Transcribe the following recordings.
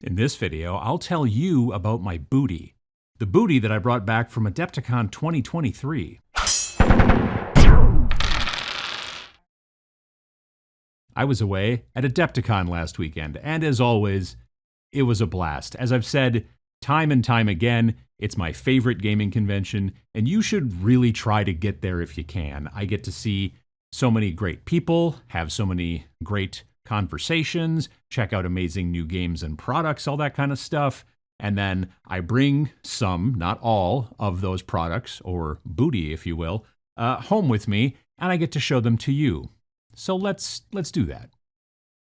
In this video, I'll tell you about my booty. The booty that I brought back from AdeptiCon 2023. I was away at AdeptiCon last weekend, and as always, it was a blast. As I've said time and time again, it's my favorite gaming convention, and you should really try to get there if you can. I get to see so many great people, have so many great conversations, check out amazing new games and products, all that kind of stuff. And then I bring some, not all, of those products, or booty, if you will, home with me, and I get to show them to you. So let's do that.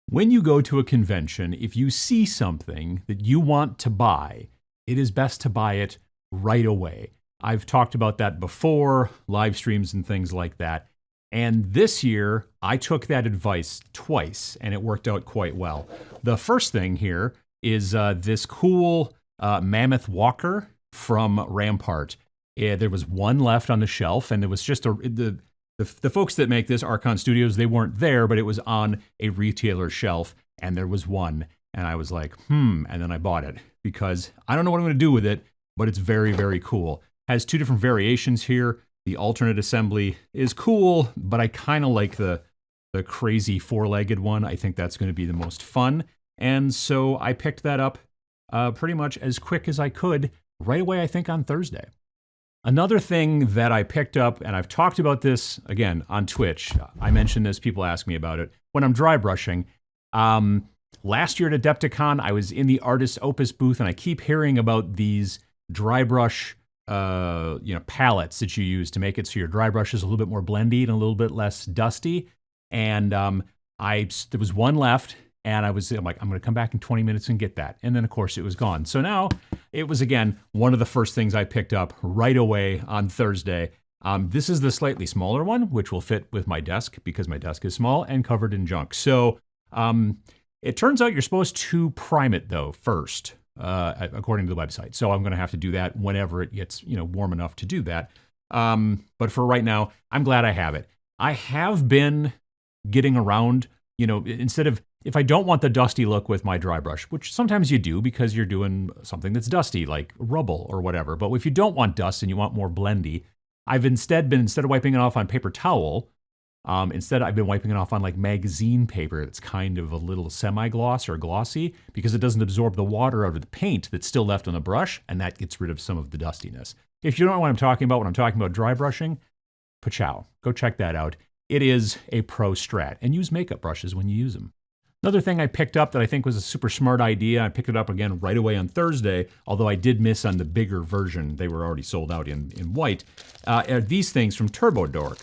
When you go to a convention, if you see something that you want to buy, it is best to buy it right away. I've talked about that before, live streams and things like that. And this year, I took that advice twice, and it worked out quite well. The first thing here is this cool mammoth walker from Rampart. There was one left on the shelf, and there was just the folks that make this, Archon Studios, they weren't there, but it was on a retailer shelf, and there was one. And I was like, and then I bought it because I don't know what I'm going to do with it, but it's very, very cool. Has two different variations here. The alternate assembly is cool, but I kind of like the crazy four-legged one. I think that's going to be the most fun. And so I picked that up pretty much as quick as I could right away, I think, on Thursday. Another thing that I picked up, and I've talked about this, again, on Twitch. I mentioned this, people ask me about it. When I'm dry brushing, last year at Adepticon, I was in the Artist Opus booth, and I keep hearing about these dry brush pallets that you use to make it so your dry brush is a little bit more blendy and a little bit less dusty. And there was one left, and I'm like, I'm going to come back in 20 minutes and get that. And then, of course, it was gone. So now it was, again, one of the first things I picked up right away on Thursday. This is the slightly smaller one, which will fit with my desk because my desk is small and covered in junk. So it turns out you're supposed to prime it, though, first. According to the website. So I'm going to have to do that whenever it gets, warm enough to do that. But for right now, I'm glad I have it. I have been getting around, instead of, if I don't want the dusty look with my dry brush, which sometimes you do because you're doing something that's dusty, like rubble or whatever. But if you don't want dust and you want more blendy, I've instead of wiping it off on paper towel, I've been wiping it off on like magazine paper that's kind of a little semi-gloss or glossy because it doesn't absorb the water out of the paint that's still left on the brush, and that gets rid of some of the dustiness. If you don't know what I'm talking about when I'm talking about dry brushing, pachow, go check that out. It is a pro strat, and use makeup brushes when you use them. Another thing I picked up that I think was a super smart idea, I picked it up again right away on Thursday, although I did miss on the bigger version. They were already sold out in white, are these things from TurboDork.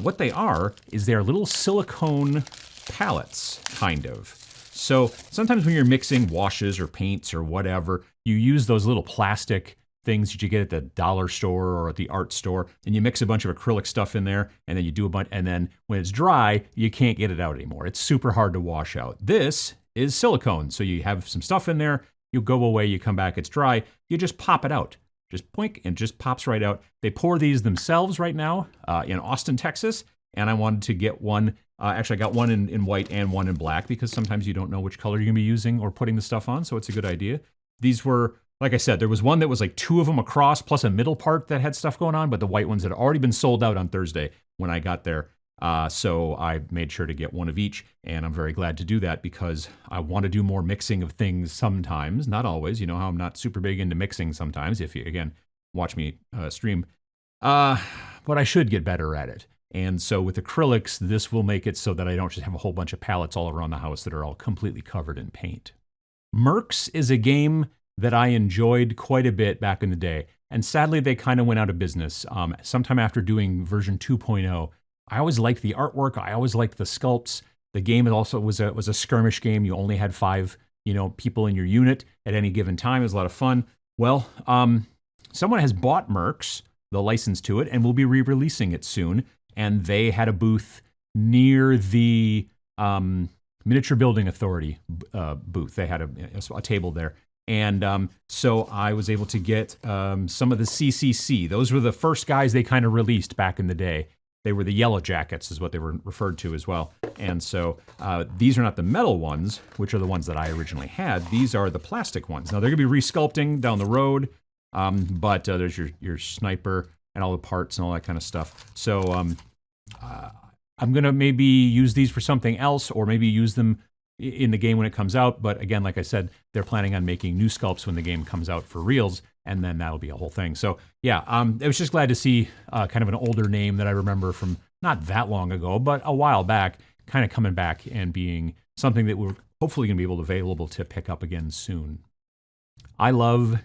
What they are is they're little silicone pallets, kind of. So sometimes when you're mixing washes or paints or whatever, you use those little plastic things that you get at the dollar store or at the art store, and you mix a bunch of acrylic stuff in there, and then you do a bunch, and then when it's dry, you can't get it out anymore. It's super hard to wash out. This is silicone, so you have some stuff in there, you go away, you come back, it's dry, you just pop it out. Just boink, and just pops right out. They pour these themselves right now in Austin, Texas, and I wanted to get one. Actually, I got one in white and one in black because sometimes you don't know which color you're going to be using or putting the stuff on, so it's a good idea. These were, like I said, there was one that was like two of them across plus a middle part that had stuff going on, but the white ones had already been sold out on Thursday when I got there. So I made sure to get one of each, and I'm very glad to do that because I want to do more mixing of things sometimes, not always. You know how I'm not super big into mixing sometimes, if you, again, watch me stream. But I should get better at it. And so with acrylics, this will make it so that I don't just have a whole bunch of pallets all around the house that are all completely covered in paint. Mechs is a game that I enjoyed quite a bit back in the day, and sadly they kind of went out of business sometime after doing version 2.0. I always liked the artwork. I always liked the sculpts. The game also was a skirmish game. You only had 5, people in your unit at any given time. It was a lot of fun. Well, someone has bought Mechs, the license to it, and will be re-releasing it soon. And they had a booth near the Miniature Building Authority booth. They had a table there. And so I was able to get some of the CCC. Those were the first guys they kind of released back in the day. They were the Yellow Jackets is what they were referred to as well. And so these are not the metal ones, which are the ones that I originally had. These are the plastic ones. Now they're gonna be resculpting down the road, but there's your sniper and all the parts and all that kind of stuff. So I'm gonna maybe use these for something else, or maybe use them in the game when it comes out. But again, like I said, they're planning on making new sculpts when the game comes out for reals, and then that'll be a whole thing. So yeah, I was just glad to see kind of an older name that I remember from not that long ago, but a while back, kind of coming back and being something that we're hopefully gonna be available to pick up again soon. I love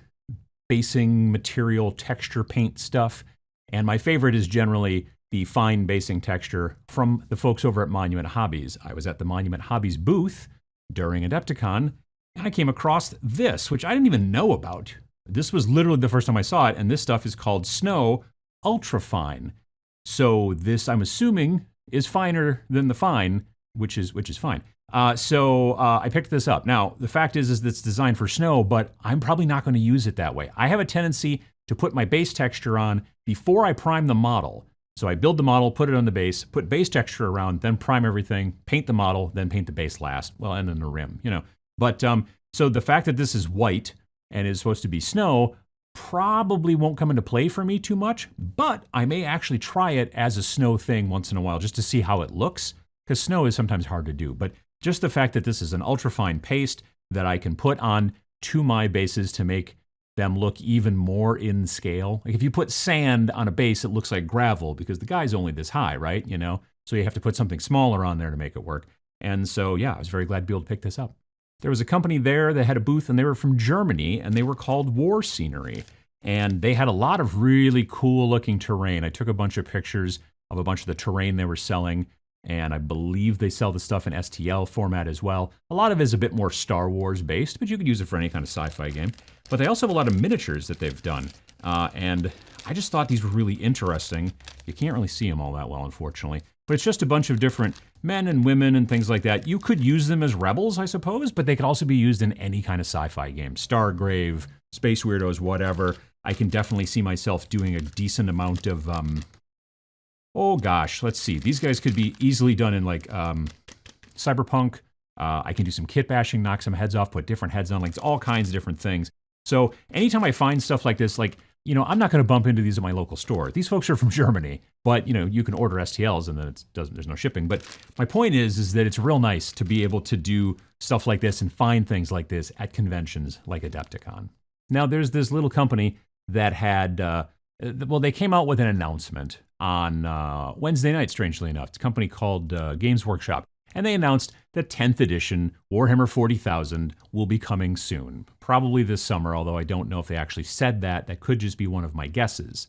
basing material texture paint stuff, and my favorite is generally the fine basing texture from the folks over at Monument Hobbies. I was at the Monument Hobbies booth during AdeptiCon, and I came across this, which I didn't even know about. This was literally the first time I saw it, and this stuff is called Snow Ultra Fine. So this, I'm assuming, is finer than the fine, which is fine. So I picked this up. Now, the fact is that it's designed for snow, but I'm probably not going to use it that way. I have a tendency to put my base texture on before I prime the model. So I build the model, put it on the base, put base texture around, then prime everything, paint the model, then paint the base last. Well, and then the rim, you know. But so the fact that this is white and is supposed to be snow probably won't come into play for me too much, but I may actually try it as a snow thing once in a while just to see how it looks, because snow is sometimes hard to do. But just the fact that this is an ultrafine paste that I can put on to my bases to make them look even more in scale. Like if you put sand on a base, it looks like gravel because the guy's only this high, right? You know, so you have to put something smaller on there to make it work. And so, yeah, I was very glad to be able to pick this up. There was a company there that had a booth, and they were from Germany, and they were called War Scenery. And they had a lot of really cool looking terrain. I took a bunch of pictures of a bunch of the terrain they were selling, and I believe they sell the stuff in STL format as well. A lot of it is a bit more Star Wars based, but you could use it for any kind of sci-fi game. But they also have a lot of miniatures that they've done. And I just thought these were really interesting. You can't really see them all that well, unfortunately. But it's just a bunch of different men and women and things like that. You could use them as rebels, I suppose, but they could also be used in any kind of sci-fi game. Stargrave, Space Weirdos, whatever. I can definitely see myself doing a decent amount of, oh gosh, let's see. These guys could be easily done in like Cyberpunk. I can do some kit bashing, knock some heads off, put different heads on, like all kinds of different things. So anytime I find stuff like this, like, you know, I'm not going to bump into these at my local store. These folks are from Germany, but you know, you can order STLs and then there's no shipping. But my point is that it's real nice to be able to do stuff like this and find things like this at conventions like AdeptiCon. Now there's this little company that had, well, they came out with an announcement on Wednesday night, strangely enough. It's a company called Games Workshop. And they announced that 10th edition Warhammer 40,000 will be coming soon. Probably this summer, although I don't know if they actually said that. That could just be one of my guesses.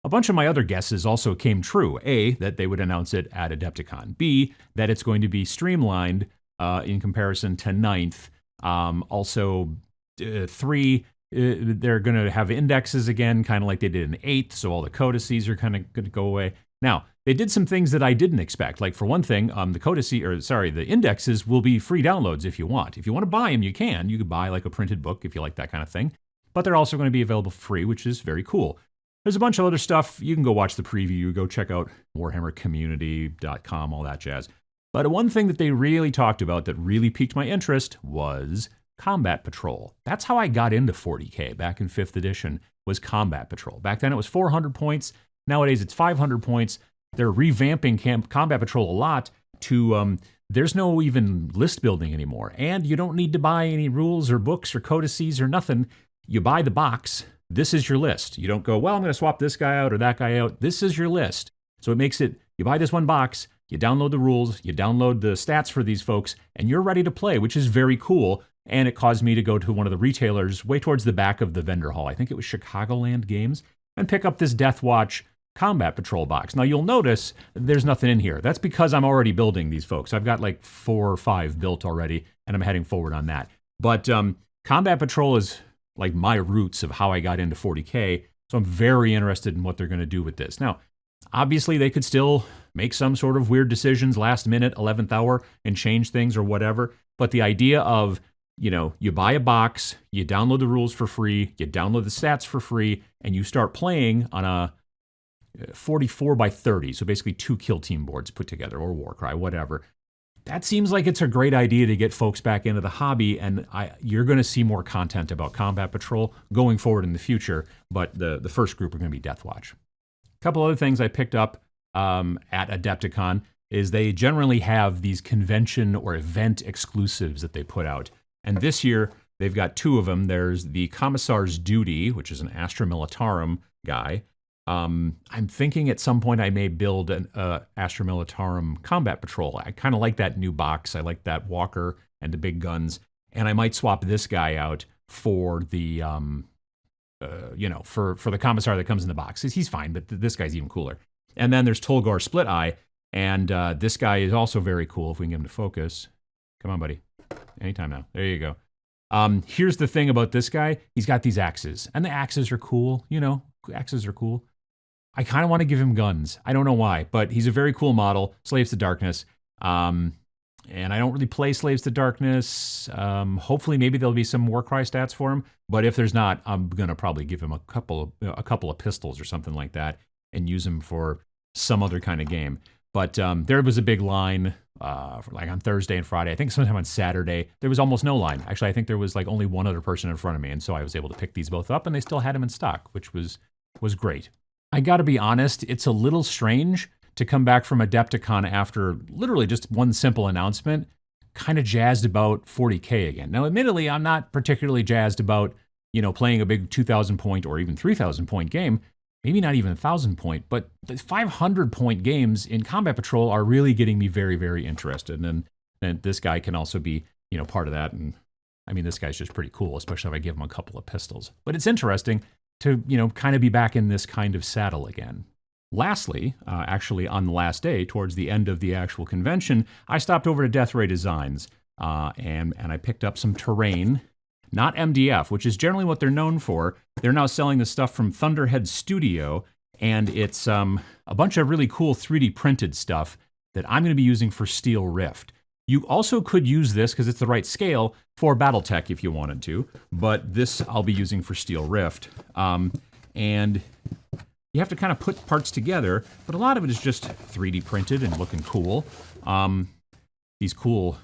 A bunch of my other guesses also came true. A, that they would announce it at Adepticon. B, that it's going to be streamlined in comparison to 9th. Also, 3, they're going to have indexes again, kind of like they did in 8th, so all the codices are kind of going to go away. Now, they did some things that I didn't expect. Like for one thing, the indexes will be free downloads if you want. If you want to buy them, you can. You could buy like a printed book if you like that kind of thing. But they're also going to be available for free, which is very cool. There's a bunch of other stuff. You can go watch the preview, go check out warhammercommunity.com, all that jazz. But one thing that they really talked about that really piqued my interest was Combat Patrol. That's how I got into 40K back in 5th edition, was Combat Patrol. Back then it was 400 points. Nowadays it's 500 points. They're revamping Combat Patrol a lot to, there's no even list building anymore. And you don't need to buy any rules or books or codices or nothing. You buy the box. This is your list. You don't go, well, I'm going to swap this guy out or that guy out. This is your list. So it makes it, you buy this one box, you download the rules, you download the stats for these folks, and you're ready to play, which is very cool. And it caused me to go to one of the retailers way towards the back of the vendor hall. I think it was Chicagoland Games, and pick up this Death Watch Combat Patrol box. Now you'll notice there's nothing in here. That's because I'm already building these folks. I've got like 4 or 5 built already, and I'm heading forward on that. But Combat Patrol is like my roots of how I got into 40K, so I'm very interested in what they're going to do with this. Now, obviously they could still make some sort of weird decisions last minute, 11th hour, and change things or whatever, but the idea of, you know, you buy a box, you download the rules for free, you download the stats for free, and you start playing on a 44 by 30, so basically 2 kill team boards put together, or Warcry, whatever. that seems like it's a great idea to get folks back into the hobby, and you're going to see more content about Combat Patrol going forward in the future, but the first group are going to be Death Watch. A couple other things I picked up at Adepticon is they generally have these convention or event exclusives that they put out. And this year, they've got two of them. There's the Commissar's Duty, which is an Astra Militarum guy. I'm thinking at some point I may build an Astra Militarum Combat Patrol. I kind of like that new box. I like that walker and the big guns. And I might swap this guy out for the, for the Commissar that comes in the box. He's fine, but this guy's even cooler. And then there's Tolgar Split Eye. And this guy is also very cool, if we can get him to focus. Come on, buddy. Anytime now. There you go. Here's the thing about this guy. He's got these axes. And the axes are cool. Axes are cool. I kind of want to give him guns. I don't know why, but he's a very cool model. Slaves to Darkness. And I don't really play Slaves to Darkness. Hopefully, maybe there'll be some Warcry stats for him. But if there's not, I'm going to probably give him a couple of pistols or something like that and use him for some other kind of game. But there was a big line, like on Thursday and Friday. I think sometime on Saturday, there was almost no line. Actually, I think there was like only one other person in front of me, and so I was able to pick these both up, and they still had them in stock, which was great. I got to be honest, it's a little strange to come back from Adepticon after literally just one simple announcement, kind of jazzed about 40K again. Now, admittedly, I'm not particularly jazzed about, playing a big 2,000 point or even 3,000 point game. Maybe not even 1,000 point, but the 500 point games in Combat Patrol are really getting me very, very interested. And this guy can also be, part of that. And I mean, this guy's just pretty cool, especially if I give him a couple of pistols. But it's interesting to, kind of be back in this kind of saddle again. Lastly, actually on the last day, towards the end of the actual convention, I stopped over to Death Ray Designs and I picked up some terrain. Not MDF, which is generally what they're known for. They're now selling the stuff from Thunderhead Studio, and it's a bunch of really cool 3D printed stuff that I'm going to be using for Steel Rift. You also could use this, because it's the right scale, for Battletech if you wanted to, but this I'll be using for Steel Rift. And you have to kind of put parts together, but a lot of it is just 3D printed and looking cool. These cool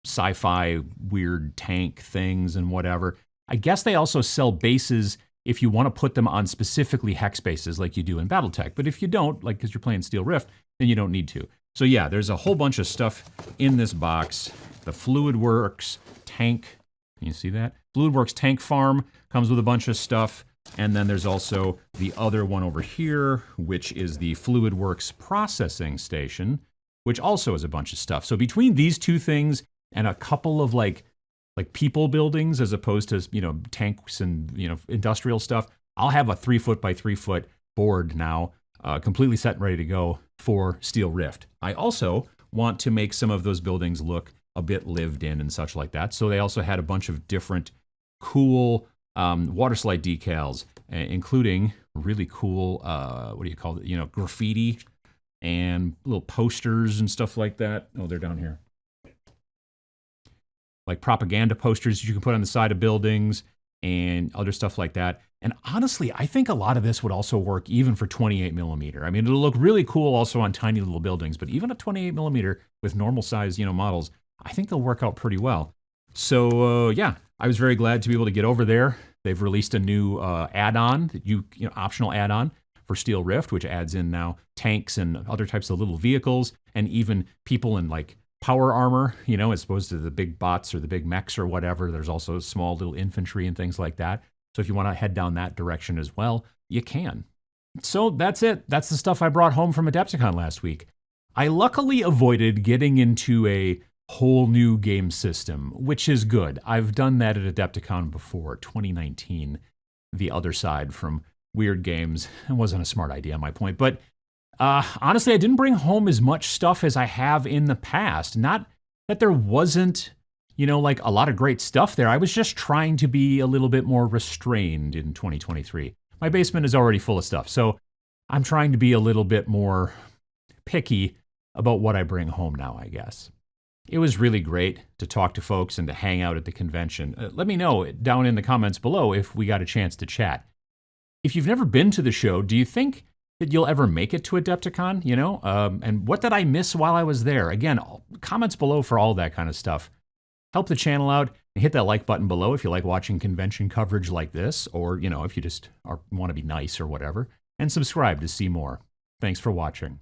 sci-fi weird tank things and whatever. I guess they also sell bases if you want to put them on specifically hex bases like you do in Battletech. But if you don't, like because you're playing Steel Rift, then you don't need to. So yeah, there's a whole bunch of stuff in this box. The Fluidworks tank, can you see that? Fluidworks tank farm comes with a bunch of stuff. And then there's also the other one over here, which is the Fluidworks processing station, which also has a bunch of stuff. So between these two things and a couple of like people buildings as opposed to, tanks and, industrial stuff, I'll have a 3 foot by 3 foot board now, completely set and ready to go for Steel Rift. I also want to make some of those buildings look a bit lived in and such like that. So they also had a bunch of different cool water slide decals, including really cool, graffiti and little posters and stuff like that. Oh, they're down here. Like propaganda posters you can put on the side of buildings and other stuff like that. And honestly, I think a lot of this would also work even for 28 millimeter. I mean, it'll look really cool also on tiny little buildings, but even at 28 millimeter with normal size, models, I think they'll work out pretty well. So yeah, I was very glad to be able to get over there. They've released a new add-on, optional add-on for Steel Rift, which adds in now tanks and other types of little vehicles, and even people in like power armor, as opposed to the big bots or the big mechs or whatever. There's also small little infantry and things like that. So if you want to head down that direction as well, you can. So that's it. That's the stuff I brought home from Adepticon last week. I luckily avoided getting into a whole new game system, which is good. I've done that at Adepticon before, 2019, the other side from Weird Games. It wasn't a smart idea on my point, but honestly, I didn't bring home as much stuff as I have in the past. Not that there wasn't, like a lot of great stuff there. I was just trying to be a little bit more restrained in 2023. My basement is already full of stuff, so I'm trying to be a little bit more picky about what I bring home now, I guess. It was really great to talk to folks and to hang out at the convention. Let me know down in the comments below if we got a chance to chat. If you've never been to the show, do you think that you'll ever make it to AdeptiCon, you know? And what did I miss while I was there? Again, comments below for all that kind of stuff. Help the channel out and hit that like button below if you like watching convention coverage like this, or, you know, if you just want to be nice or whatever. And subscribe to see more. Thanks for watching.